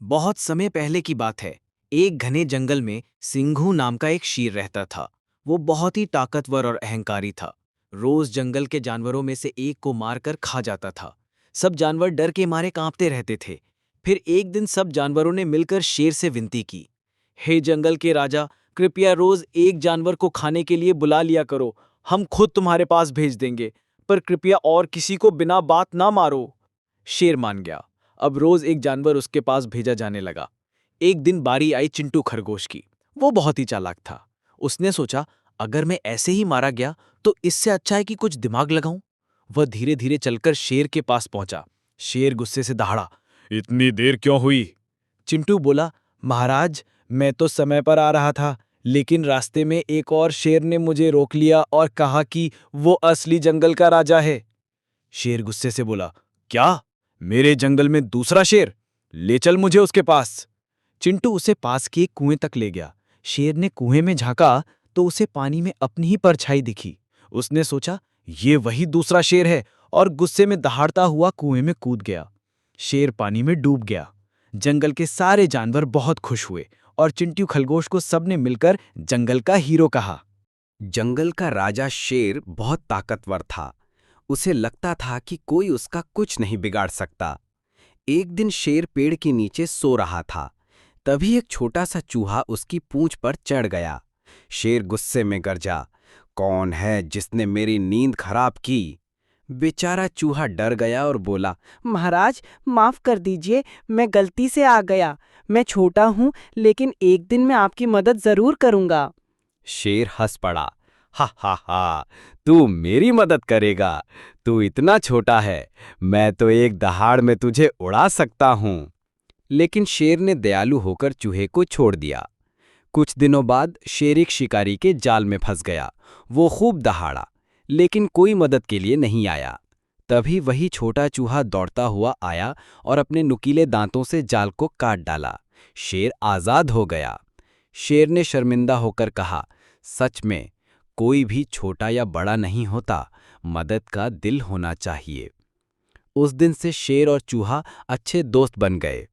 बहुत समय पहले की बात है। एक घने जंगल में सिंघू नाम का एक शेर रहता था। वो बहुत ही ताकतवर और अहंकारी था। रोज जंगल के जानवरों में से एक को मारकर खा जाता था। सब जानवर डर के मारे कांपते रहते थे। फिर एक दिन सब जानवरों ने मिलकर शेर से विनती की, हे जंगल के राजा, कृपया रोज एक जानवर को खाने के लिए बुला लिया करो। हम खुद तुम्हारे पास भेज देंगे, पर कृपया और किसी को बिना बात ना मारो। शेर मान गया। अब रोज एक जानवर उसके पास भेजा जाने लगा। एक दिन बारी आई चिंटू खरगोश की। वो बहुत ही चालाक था। उसने सोचा, अगर मैं ऐसे ही मारा गया तो इससे अच्छा है कि कुछ दिमाग लगाऊं। वह धीरे धीरे चलकर शेर के पास पहुंचा। शेर गुस्से से दहाड़ा, इतनी देर क्यों हुई? चिंटू बोला, महाराज, मैं तो समय पर आ रहा था, लेकिन रास्ते में एक और शेर ने मुझे रोक लिया और कहा कि वो असली जंगल का राजा है। शेर गुस्से से बोला, क्या? मेरे जंगल में दूसरा शेर? ले चल मुझे उसके पास। चिंटू उसे पास के एक कुएं तक ले गया। शेर ने कुएं में झांका तो उसे पानी में अपनी ही परछाई दिखी। उसने सोचा, ये वही दूसरा शेर है, और गुस्से में दहाड़ता हुआ कुएं में कूद गया। शेर पानी में डूब गया। जंगल के सारे जानवर बहुत खुश हुए और चिंटू खरगोश को सबने मिलकर जंगल का हीरो कहा। जंगल का राजा शेर बहुत ताकतवर था। उसे लगता था कि कोई उसका कुछ नहीं बिगाड़ सकता। एक दिन शेर पेड़ के नीचे सो रहा था। तभी एक छोटा सा चूहा उसकी पूंछ पर चढ़ गया। शेर गुस्से में गरजा, कौन है जिसने मेरी नींद खराब की? बेचारा चूहा डर गया और बोला, महाराज, माफ कर दीजिए, मैं गलती से आ गया। मैं छोटा हूँ, लेकिन एक दिन मैं आपकी मदद जरूर करूंगा। शेर हंस पड़ा, हा हा हा, तू मेरी मदद करेगा? तू इतना छोटा है, मैं तो एक दहाड़ में तुझे उड़ा सकता हूँ। लेकिन शेर ने दयालु होकर चूहे को छोड़ दिया। कुछ दिनों बाद शेर एक शिकारी के जाल में फंस गया। वो खूब दहाड़ा, लेकिन कोई मदद के लिए नहीं आया। तभी वही छोटा चूहा दौड़ता हुआ आया और अपने नुकीले दांतों से जाल को काट डाला। शेर आजाद हो गया। शेर ने शर्मिंदा होकर कहा, सच में कोई भी छोटा या बड़ा नहीं होता, मदद का दिल होना चाहिए। उस दिन से शेर और चूहा अच्छे दोस्त बन गए।